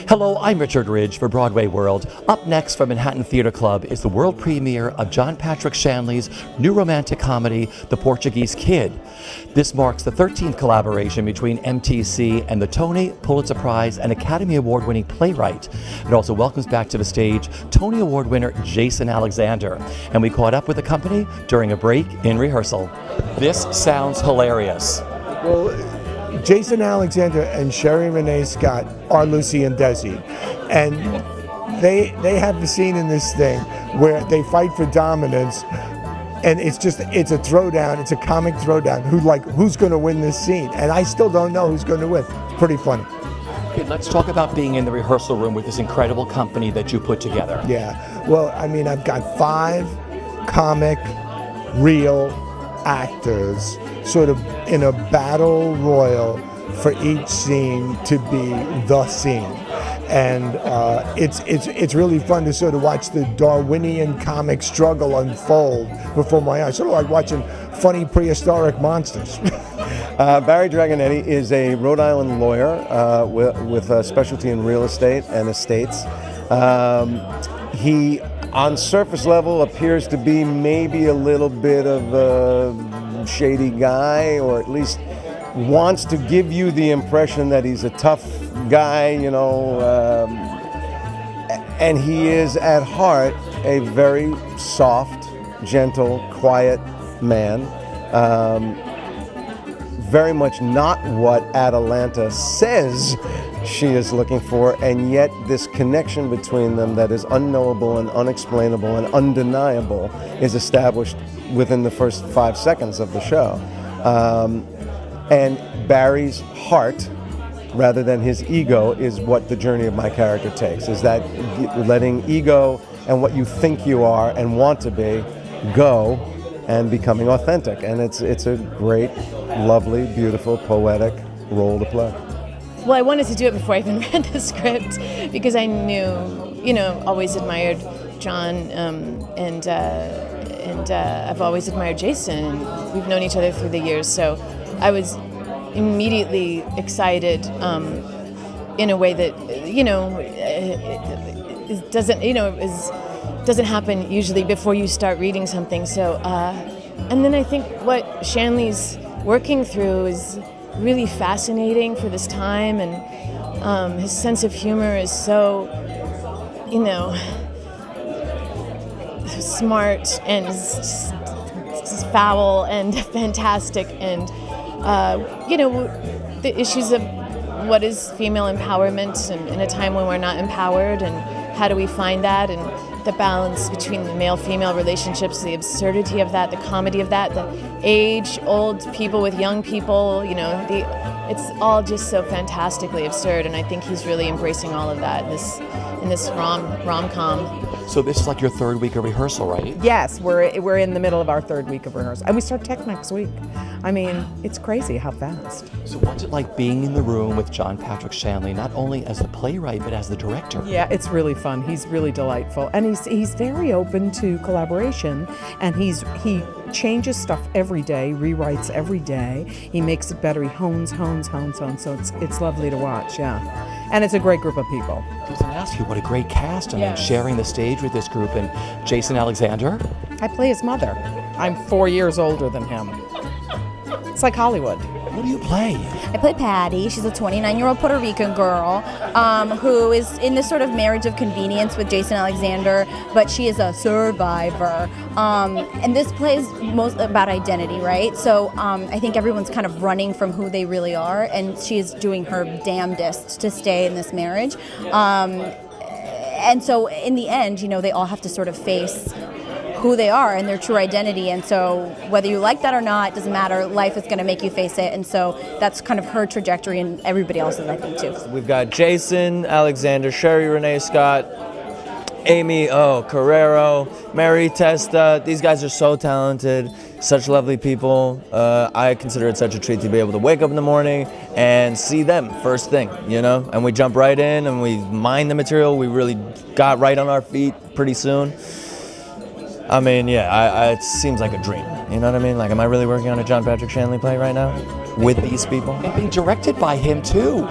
Hello, I'm Richard Ridge for BroadwayWorld. Up next from Manhattan Theatre Club is the world premiere of John Patrick Shanley's new romantic comedy, The Portuguese Kid. This marks the 13th collaboration between MTC and the Tony, Pulitzer Prize, and Academy Award-winning playwright. It also welcomes back to the stage Tony Award winner Jason Alexander. And we caught up with the company during a break in rehearsal. This sounds hilarious. Well, Jason Alexander and Sherry Renee Scott are Lucy and Desi, and they have the scene in this thing where they fight for dominance, and it's a throwdown. It's a comic throwdown. Who's going to win this scene? And I still don't know who's going to win. It's pretty funny. Okay, let's talk about being in the rehearsal room with this incredible company that you put together. Yeah. Well, I mean, I've got 5 comic, real actors sort of in a battle royal for each scene to be the scene, and it's really fun to sort of watch the Darwinian comic struggle unfold before my eyes, sort of like watching funny prehistoric monsters. Barry Dragonetti is a Rhode Island lawyer with a specialty in real estate and estates. He, on surface level, appears to be maybe a little bit of a shady guy, or at least wants to give you the impression that he's a tough guy, and he is at heart a very soft, gentle, quiet man. Very much not what Atalanta says she is looking for, and yet this connection between them that is unknowable and unexplainable and undeniable is established within the first 5 seconds of the show. And Barry's heart, rather than his ego, is what the journey of my character takes, is that letting ego and what you think you are and want to be go and becoming authentic. And it's a great, lovely, beautiful, poetic role to play. Well, I wanted to do it before I even read the script because I knew, always admired John, and I've always admired Jason. We've known each other through the years, so I was immediately excited in a way that, it doesn't happen usually before you start reading something. So, and then I think what Shanley's working through is really fascinating for this time, and his sense of humor is so, smart and foul and fantastic, and the issues of what is female empowerment in a time when we're not empowered, and how do we find that, and the balance between the male-female relationships, the absurdity of that, the comedy of that, the age-old people with young people, it's all just so fantastically absurd, and I think he's really embracing all of that in this rom-com. So this is like your 3rd week of rehearsal, right? Yes, we're in the middle of our 3rd week of rehearsal, and we start tech next week. I mean, it's crazy how fast. So what's it like being in the room with John Patrick Shanley, not only as the playwright, but as the director? Yeah, it's really fun. He's really delightful, and he's very open to collaboration, and he changes stuff every day, rewrites every day. He makes it better. He hones. So it's lovely to watch. Yeah, and it's a great group of people. I was going to ask you, what a great cast, and then sharing the stage with this group, and Jason Alexander. I play his mother. I'm 4 years older than him. It's like Hollywood. What do you play? I play Patty. She's a 29-year-old Puerto Rican girl who is in this sort of marriage of convenience with Jason Alexander, but she is a survivor. And this play is most about identity, right? So I think everyone's kind of running from who they really are, and she is doing her damnedest to stay in this marriage. And so in the end, they all have to sort of face who they are and their true identity, and so whether you like that or not, it doesn't matter. Life is going to make you face it, and so that's kind of her trajectory and everybody else's, I think, too. We've got Jason Alexander, Sherry Renee Scott, Amy Carrero, Mary Testa. These guys are so talented, such lovely people. I consider it such a treat to be able to wake up in the morning and see them first thing, and we jump right in and we mine the material. We really got right on our feet pretty soon. I mean, it seems like a dream. You know what I mean? Like, am I really working on a John Patrick Shanley play right now with these people? And being directed by him, too.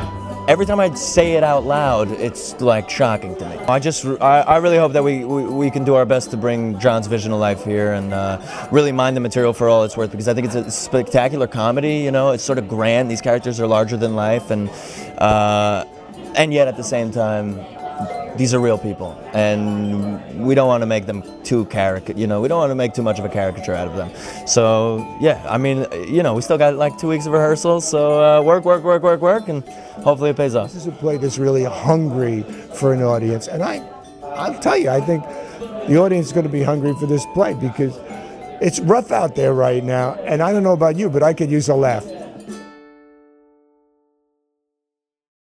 every time I say it out loud, it's like shocking to me. I really hope that we can do our best to bring John's vision to life here and really mine the material for all it's worth, because I think it's a spectacular comedy. You know, it's sort of grand. These characters are larger than life, and yet at the same time, these are real people, and we don't want to make them too we don't want to make too much of a caricature out of them. So yeah, I mean, we still got like 2 weeks of rehearsal, so work, and hopefully it pays off. This is a play that's really hungry for an audience, and I'll tell you, I think the audience is going to be hungry for this play because it's rough out there right now, and I don't know about you, but I could use a laugh.